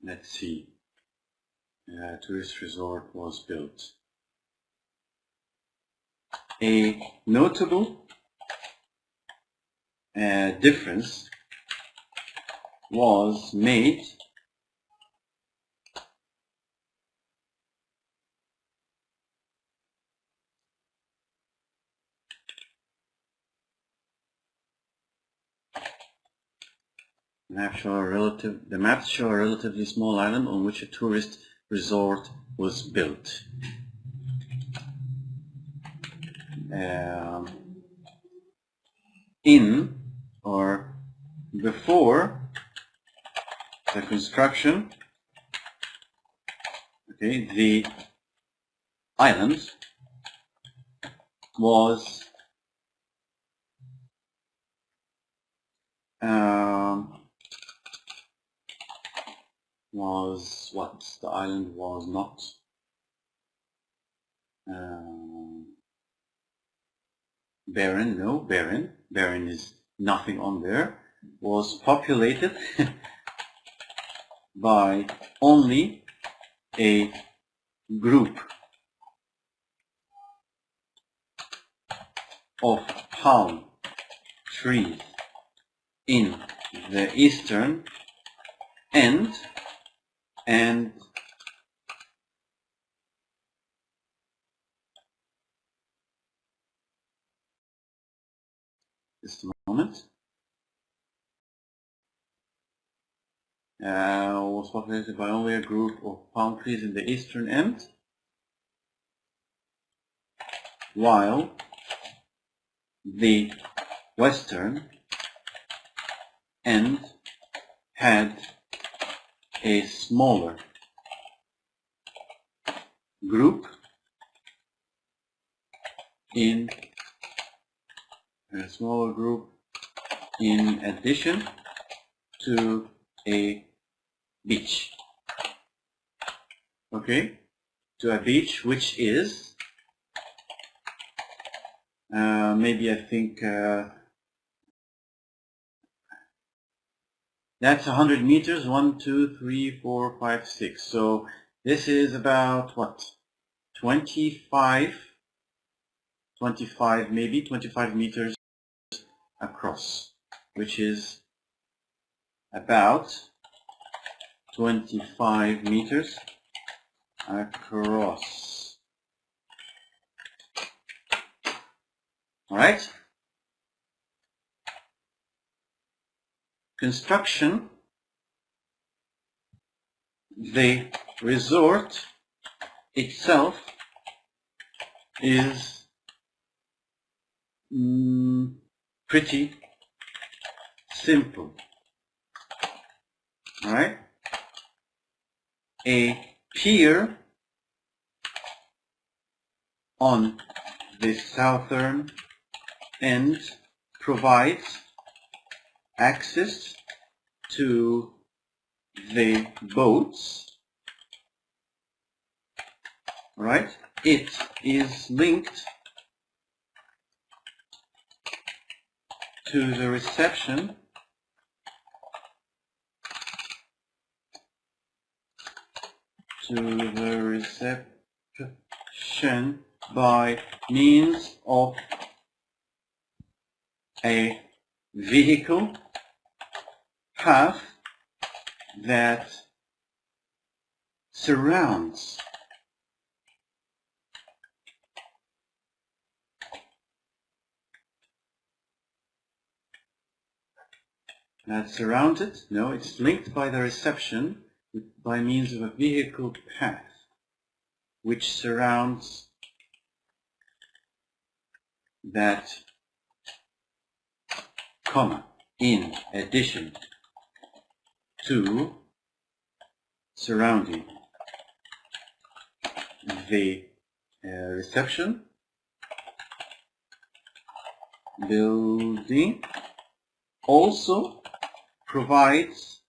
let's see, tourist resort was built. A notable difference was made the maps show a relatively small island on which a tourist resort was built. In or before the construction, okay, the island was what? The island was not barren. No, barren. Barren is nothing on there. Was populated by only a group of palm trees in the eastern end and just a moment. Was populated by only a group of palm trees in the eastern end, while the western end had a smaller group in addition to a beach. Okay, to a beach which is maybe I think that's 100 meters. 1, 2, 3, 4, 5, 6. So this is about what? 25 meters across, which is about 25 meters across. All right. Construction. The resort itself is pretty simple. All right. A pier on the southern end provides access to the boats. All right. It is linked to the reception by means of a vehicle path that surrounds it. No, it's linked by the reception by means of a vehicle path which surrounds that comma in addition to surrounding the reception building also provides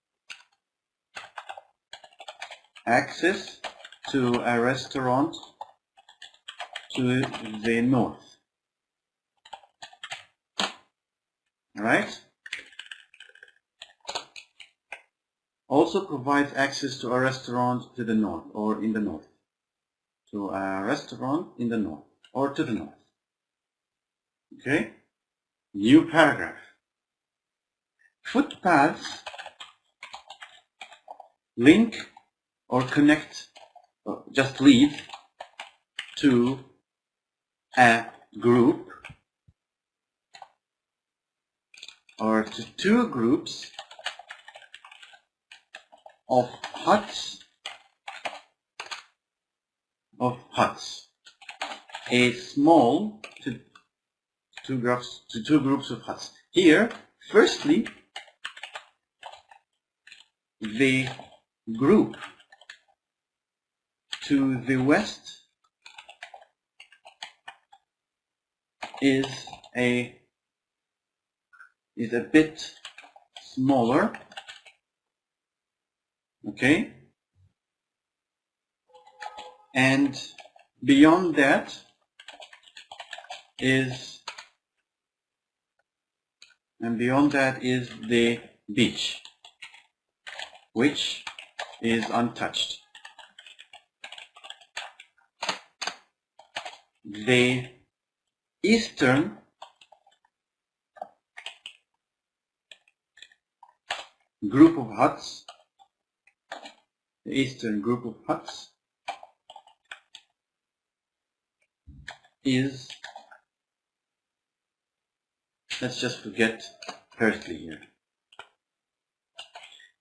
access to a restaurant to the north. All right. also provides access to a restaurant to the north or in the north. To a restaurant in the north or to the north. Okay? New paragraph. Footpaths link or connect, or just lead to a group or to two groups of huts. A small to two groups of huts. Here, firstly, the group to the west is a bit smaller. Okay? And beyond that is the beach, which is untouched. The eastern group of huts, is, let's just forget firstly here.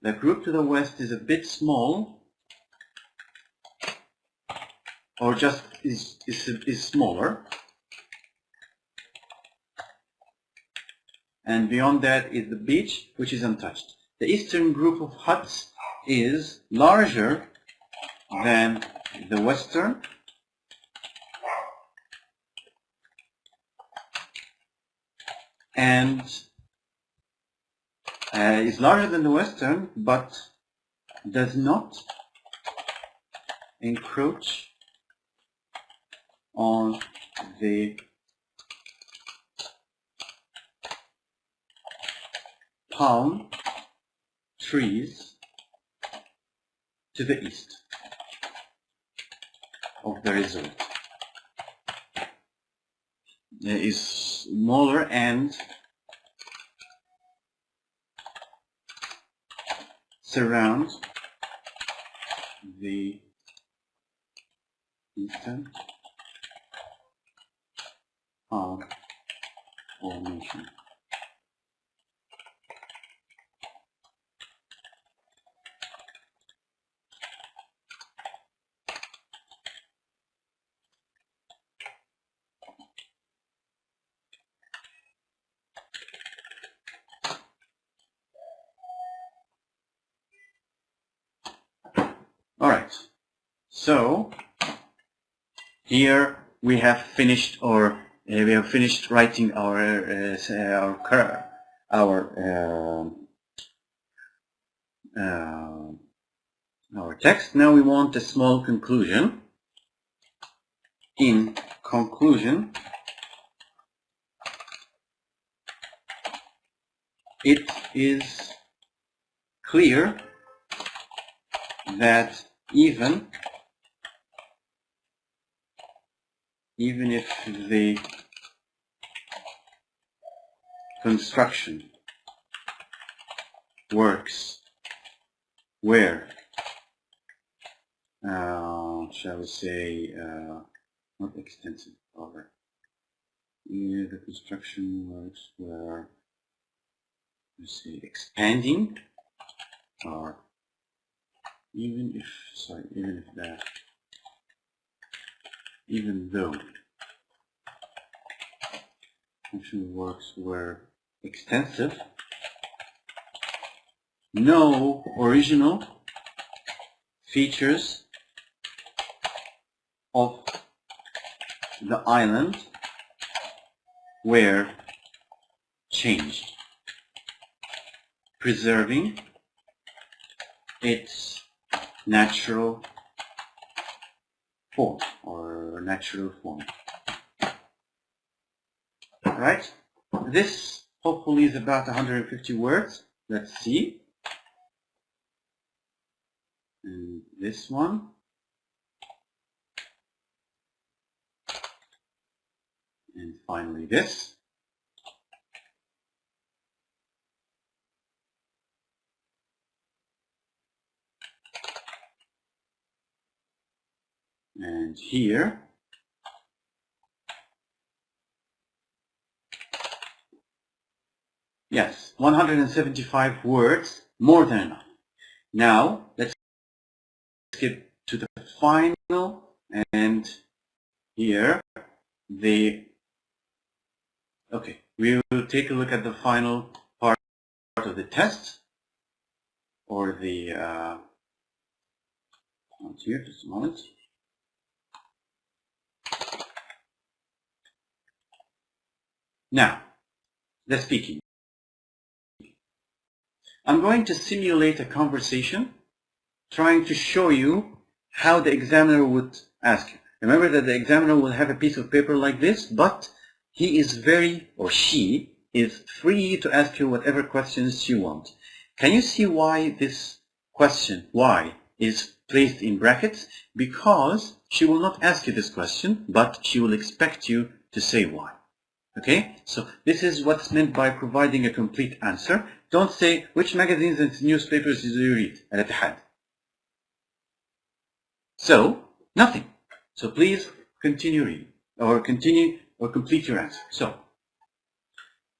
The group to the west is a bit small, or just is smaller. And beyond that is the beach, which is untouched. The eastern group of huts is larger than the western, and is larger than the western, but does not encroach on the palm trees to the east of the resort. It is smaller and surrounds the eastern palm formation. Alright, so here we have finished, writing our text. Now we want a small conclusion. In conclusion, it is clear that even if the construction works where, shall we say, not extensive, however, the construction works where, let's say, expanding, or even though function works were extensive, no original features of the island were changed, preserving its natural form or natural form. Right? This hopefully is about 150 words. Let's see. and this one, and finally this. And here, yes, 175 words, more than enough. Now, let's get to the final, and here, okay, we will take a look at the final part of the test, or the, here, just a moment. Now, the speaking. I'm going to simulate a conversation trying to show you how the examiner would ask you. Remember that the examiner will have a piece of paper like this, but he is or she is free to ask you whatever questions you want. Can you see why this question, why, is placed in brackets? Because she will not ask you this question, but she will expect you to say why. Okay, so this is what's meant by providing a complete answer. Don't say, which magazines and newspapers do you read? Al-Ittihad. So, nothing. So please continue reading, or complete your answer. So,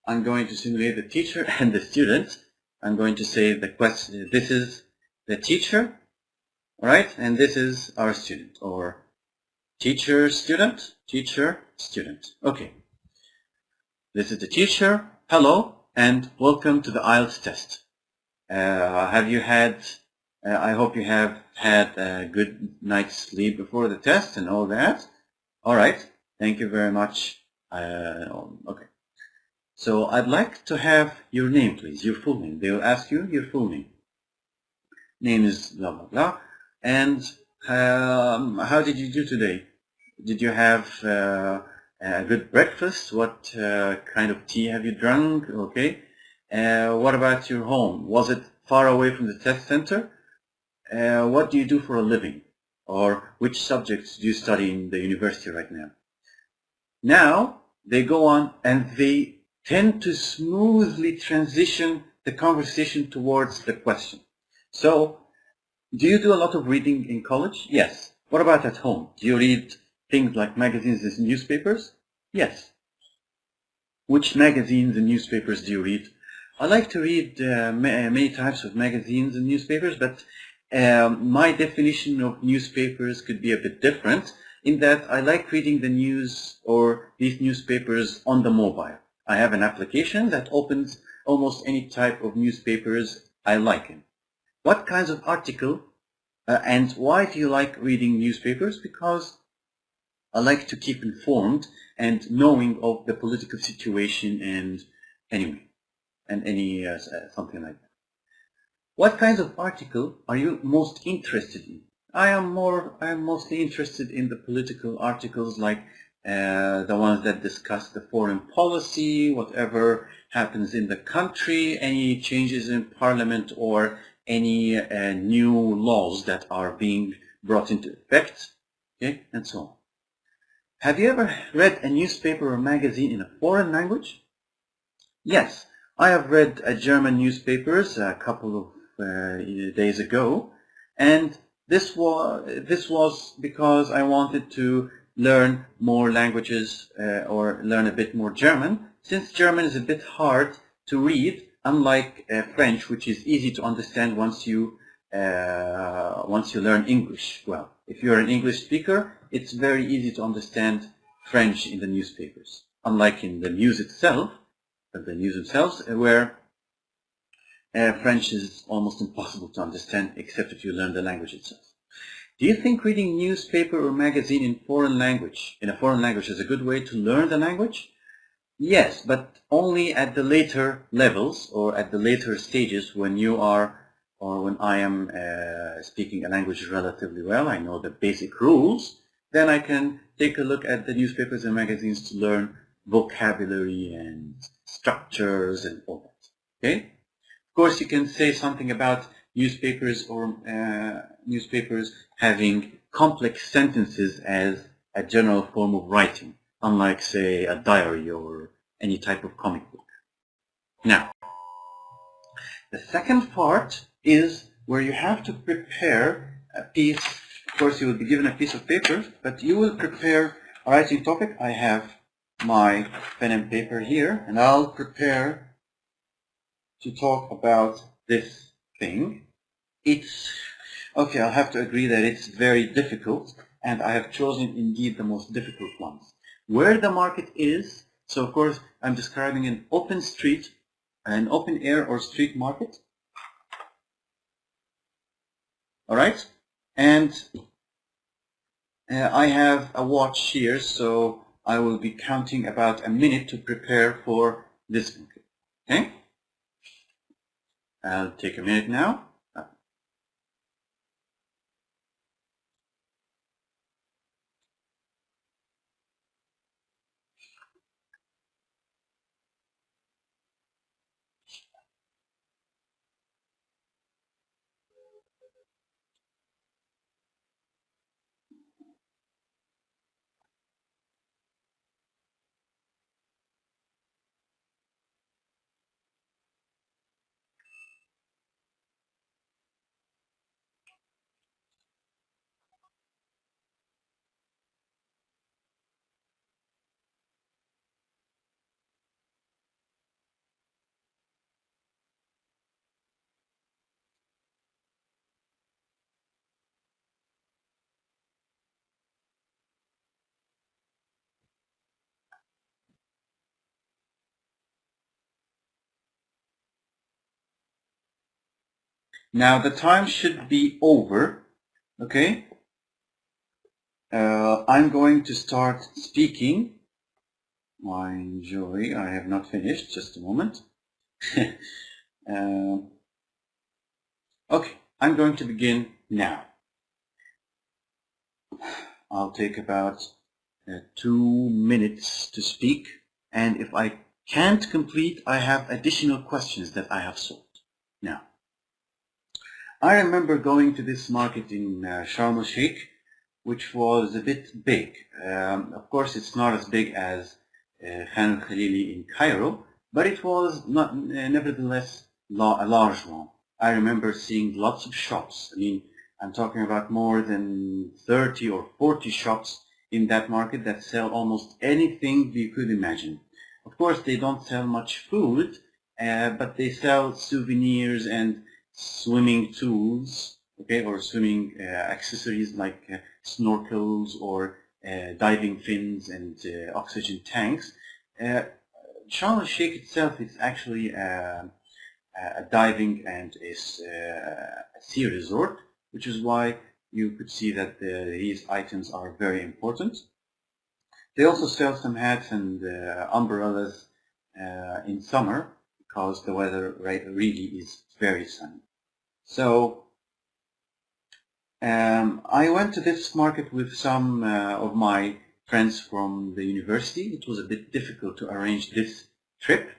I'm going to simulate the teacher and the student. I'm going to say the question, this is the teacher, right? And this is our student, or teacher, student, teacher, student. Okay. This is the teacher. Hello, and welcome to the IELTS test. Have you had, I hope you have had a good night's sleep before the test and all that. All right, thank you very much. Okay. So I'd like to have your name, please, your full name. They will ask you your full name. Name is blah, blah, blah. And how did you do today? Did you have a good breakfast? What kind of tea have you drunk? Okay. What about your home? Was it far away from the test center? What do you do for a living? Or which subjects do you study in the university right now? Now, they go on and they tend to smoothly transition the conversation towards the question. So, do you do a lot of reading in college? Yes. What about at home? Do you read things like magazines and newspapers? Yes. Which magazines and newspapers do you read? I like to read many types of magazines and newspapers, but my definition of newspapers could be a bit different in that I like reading the news or these newspapers on the mobile. I have an application that opens almost any type of newspapers I like in. What kinds of article and why do you like reading newspapers? Because I like to keep informed and knowing of the political situation and anyway, and any something like that. What kinds of article are you most interested in? I am mostly interested in the political articles, like the ones that discuss the foreign policy, whatever happens in the country, any changes in parliament, or any new laws that are being brought into effect, okay, and so on. Have you ever read a newspaper or magazine in a foreign language? Yes, I have read German newspapers a couple of days ago, and this was because I wanted to learn more languages or learn a bit more German, since German is a bit hard to read, unlike French, which is easy to understand once you learn English well. If you're an English speaker, it's very easy to understand French in the newspapers, unlike in the news itself, where French is almost impossible to understand except if you learn the language itself. Do you think reading newspaper or magazine in a foreign language is a good way to learn the language? Yes, but only at the later levels or at the later stages when you are or when I am speaking a language relatively well, I know the basic rules, then I can take a look at the newspapers and magazines to learn vocabulary and structures and all that. Okay? Of course, you can say something about newspapers or newspapers having complex sentences as a general form of writing, unlike, say, a diary or any type of comic book. Now, the second part is where you have to prepare a piece. Of course, you will be given a piece of paper, but you will prepare a writing topic. I have my pen and paper here, and I'll prepare to talk about this thing. It's okay, I'll have to agree that it's very difficult, and I have chosen indeed the most difficult ones. Where the market is, so of course I'm describing an open street, an open air or street market. Alright? And I have a watch here, so I will be counting about a minute to prepare for this market. Okay? I'll take a minute now. Now the time should be over, okay? I'm going to start speaking. Why, enjoy, I have not finished, just a moment. Okay, I'm going to begin now. I'll take about 2 minutes to speak, and if I can't complete, I have additional questions that I have solved. Now, I remember going to this market in Sharm el-Sheikh, which was a bit big. Of course, it's not as big as Khan al-Khalili in Cairo, but it was not, nevertheless a large one. I remember seeing lots of shops. I mean, I'm talking about more than 30 or 40 shops in that market that sell almost anything you could imagine. Of course, they don't sell much food, but they sell souvenirs and swimming tools, okay, or swimming accessories like snorkels or diving fins and oxygen tanks. Sharm el-Sheikh itself is actually a diving and a sea resort, which is why you could see that these items are very important. They also sell some hats and umbrellas in summer because the weather really is very sunny. So I went to this market with some of my friends from the university. It was a bit difficult to arrange this trip,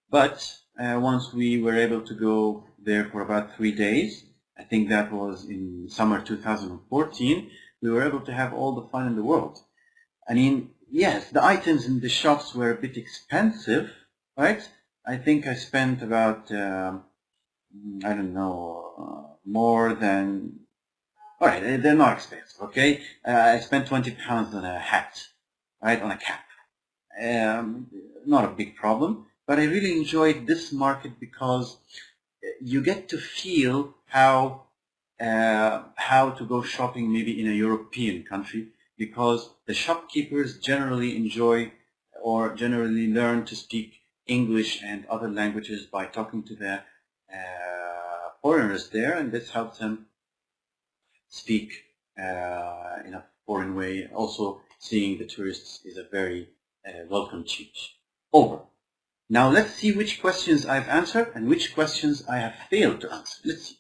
but once we were able to go there for about 3 days, I think that was in summer 2014, we were able to have all the fun in the world. I mean, yes, the items in the shops were a bit expensive, right? I think I spent about, I don't know, more than, all right, they're not expensive, okay? I spent 20 pounds on a hat, right, on a cap. Not a big problem, but I really enjoyed this market because you get to feel how to go shopping maybe in a European country, because the shopkeepers generally enjoy or generally learn to speak English and other languages by talking to the foreigners there, and this helps them speak in a foreign way. Also, seeing the tourists is a very welcome change. Over. Now let's see which questions I've answered and which questions I have failed to answer. Let's see.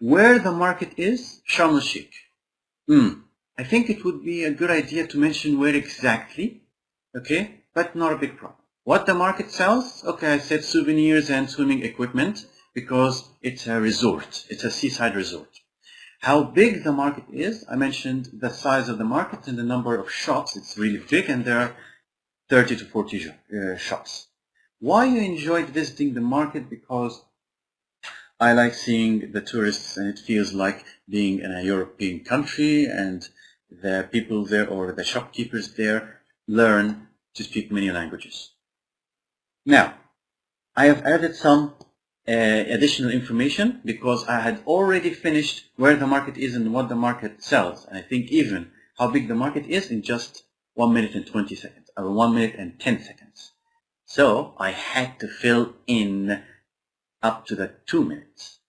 Where the market is, Sharm el-Sheikh. I think it would be a good idea to mention where exactly, okay, but not a big problem. What the market sells? Okay, I said souvenirs and swimming equipment. because it's a resort. It's a seaside resort. How big the market is, I mentioned the size of the market and the number of shops. It's really big, and there are 30 to 40 shops. Why you enjoyed visiting the market? Because I like seeing the tourists, and it feels like being in a European country, and the people there or the shopkeepers there learn to speak many languages. Now, I have added some additional information because I had already finished where the market is and what the market sells. And I think even how big the market is in just 1 minute and 20 seconds or 1 minute and 10 seconds. So I had to fill in up to the 2 minutes.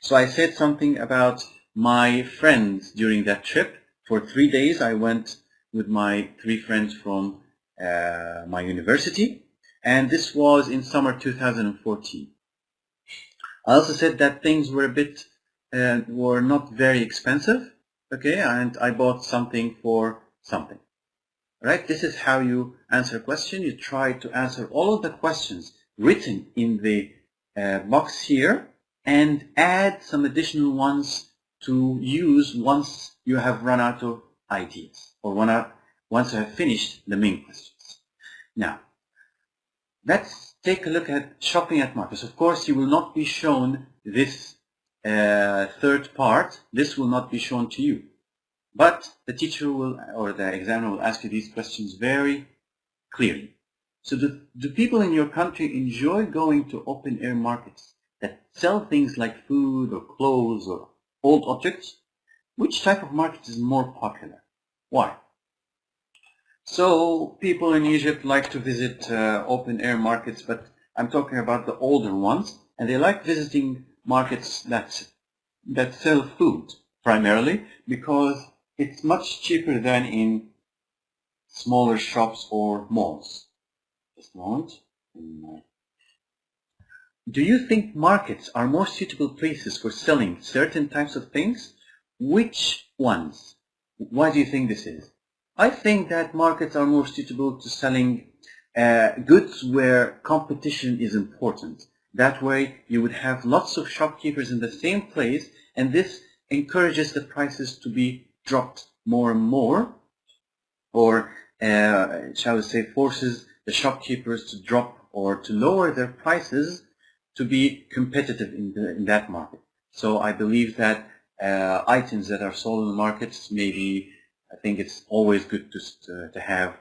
So I said something about my friends during that trip. For 3 days I went with my 3 friends from my university, and this was in summer 2014. I also said that things were were not very expensive, okay, and I bought something for something. Right? This is how you answer a question. You try to answer all of the questions written in the box here and add some additional ones to use once you have run out of ideas or once you have finished the main questions. Now, let's take a look at shopping at markets. Of course, you will not be shown this third part. This will not be shown to you. But the teacher will, or the examiner will ask you these questions very clearly. So do people in your country enjoy going to open air markets that sell things like food or clothes or old objects? Which type of market is more popular? Why? So people in Egypt like to visit open air markets, but I'm talking about the older ones, and they like visiting markets that sell food primarily because it's much cheaper than in smaller shops or malls. Just a moment. Do you think markets are more suitable places for selling certain types of things? Which ones? Why do you think this is? I think that markets are more suitable to selling goods where competition is important. That way you would have lots of shopkeepers in the same place, and this encourages the prices to be dropped more and more, or shall we say forces the shopkeepers to drop or to lower their prices to be competitive in that market. So I believe that items that are sold in the markets, maybe I think it's always good to have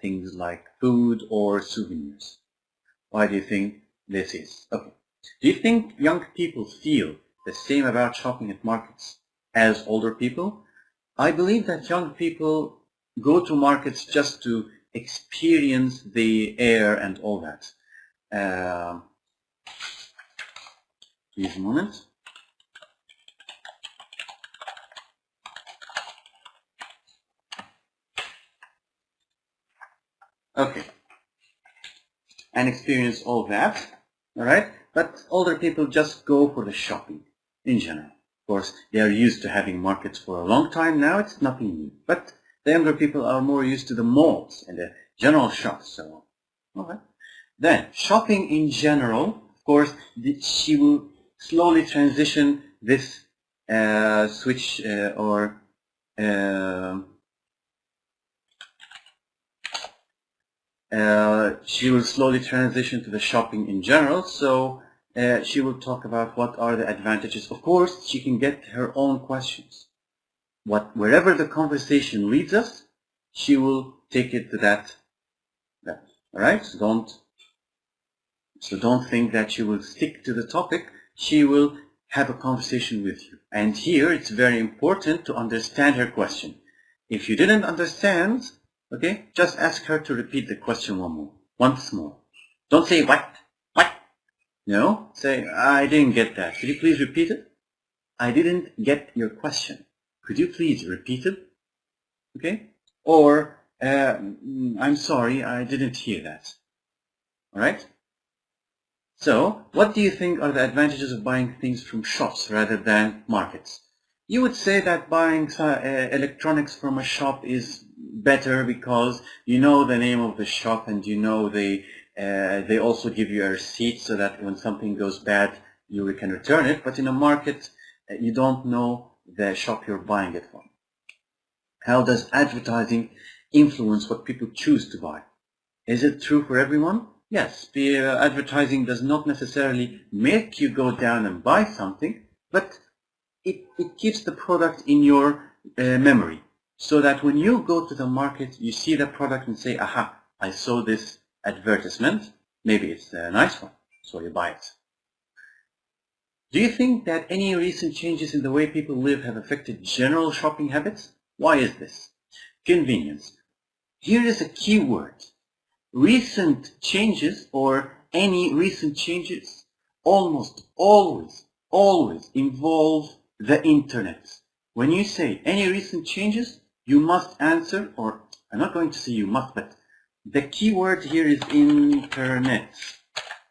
things like food or souvenirs. Why do you think this is? Okay. Do you think young people feel the same about shopping at markets as older people? I believe that young people go to markets just to experience the air and all that. Please a moment. Okay. And experience all that, all right? But older people just go for the shopping in general. Of course, they are used to having markets for a long time now. It's nothing new. But the younger people are more used to the malls and the general shops. So, okay. Then, shopping in general, of course, she will slowly transition this switch she will slowly transition to the shopping in general. So she will talk about what are the advantages. Of course, she can get her own questions. Wherever the conversation leads us, she will take it to that. All right? So don't think that she will stick to the topic. She will have a conversation with you. And here it's very important to understand her question. If you didn't understand, okay, just ask her to repeat the question once more. Don't say what? No, say I didn't get that. Could you please repeat it? I didn't get your question. Could you please repeat it? Okay? Or I'm sorry, I didn't hear that. All right? So, what do you think are the advantages of buying things from shops rather than markets? You would say that buying electronics from a shop is better because you know the name of the shop, and you know they also give you a receipt so that when something goes bad, you can return it, but in a market, you don't know the shop you're buying it from. How does advertising influence what people choose to buy? Is it true for everyone? Yes, advertising does not necessarily make you go down and buy something, but it keeps the product in your memory, so that when you go to the market, you see the product and say, aha, I saw this advertisement, maybe it's a nice one, so you buy it. Do you think that any recent changes in the way people live have affected general shopping habits? Why is this? Convenience. Here is a key word. Recent changes, or any recent changes, almost always involve the internet. When you say any recent changes, you must answer, or I'm not going to say you must, but the key word here is internet,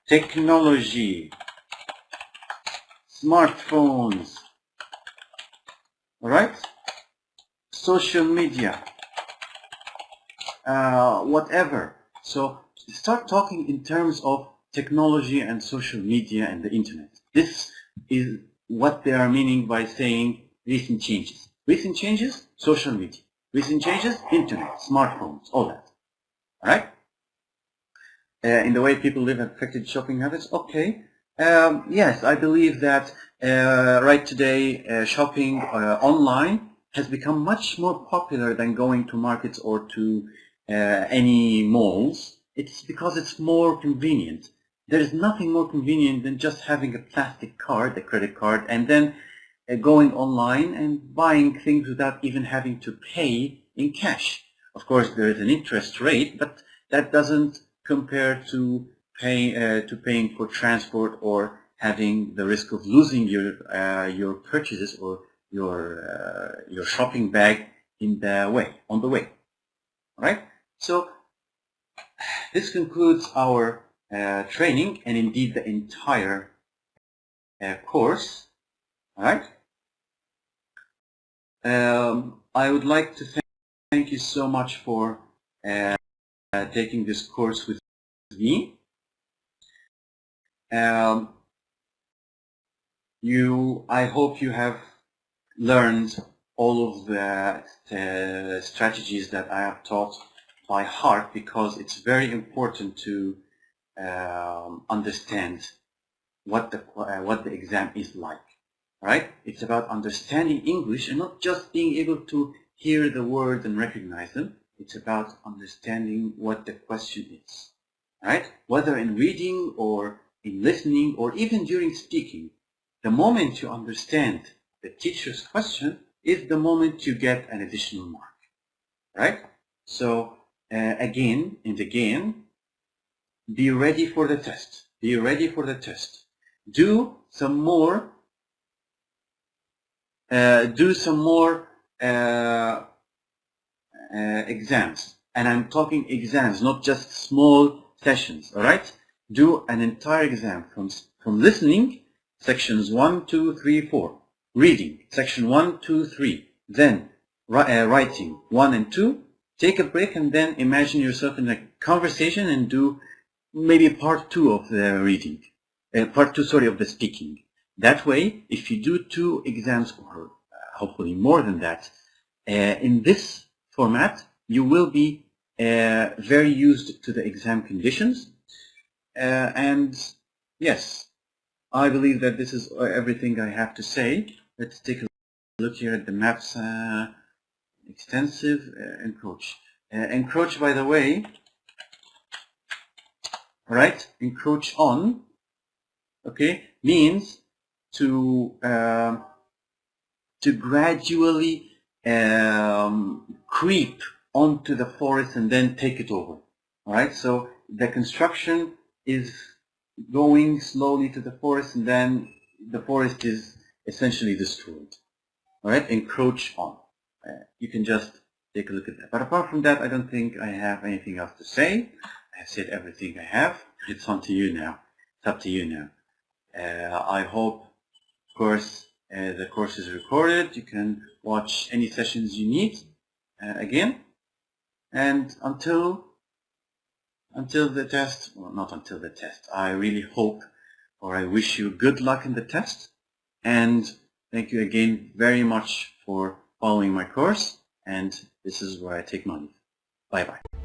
technology, smartphones, alright? Social media, whatever. So start talking in terms of technology and social media and the internet. This is what they are meaning by saying recent changes. Recent changes, social media. Recent changes, internet, smartphones, all that. Alright? In the way people live have affected shopping habits? Okay. Yes, I believe that right today shopping online has become much more popular than going to markets or to any malls. It's because it's more convenient. There is nothing more convenient than just having a plastic card, a credit card, and then going online and buying things without even having to pay in cash. Of course, there is an interest rate, but that doesn't compare to paying for transport or having the risk of losing your purchases or your shopping bag on the way. All right. So this concludes our training, and indeed the entire course. All right. I would like to thank you so much for taking this course with me. I hope you have learned all of the strategies that I have taught by heart, because it's very important to understand what the exam is like. Right? It's about understanding English and not just being able to hear the words and recognize them. It's about understanding what the question is. Right? Whether in reading or in listening or even during speaking, the moment you understand the teacher's question is the moment you get an additional mark. Right? So again and again, be ready for the test. Be ready for the test. Do some more exams, and I'm talking exams, not just small sessions. All right, do an entire exam from listening, sections 1, 2, 3, 4, reading section 1, 2, 3, then writing 1 and 2. Take a break and then imagine yourself in a conversation and do maybe part 2 of the reading, part 2 of the speaking. That way, if you do 2 exams, or hopefully more than that, in this format, you will be very used to the exam conditions. And yes, I believe that this is everything I have to say. Let's take a look here at the maps. Extensive encroach. Encroach, by the way, right? Encroach on, okay, means to gradually creep onto the forest and then take it over. All right, so the construction is going slowly to the forest, and then the forest is essentially destroyed. All right, encroach on. You can just take a look at that. But apart from that, I don't think I have anything else to say. I have said everything I have. It's on to you now. It's up to you now. I hope, of course, the course is recorded. You can watch any sessions you need again. And until the test, well, not until the test, I really hope or I wish you good luck in the test. And thank you again very much for following my course. And this is where I take my leave. Bye-bye.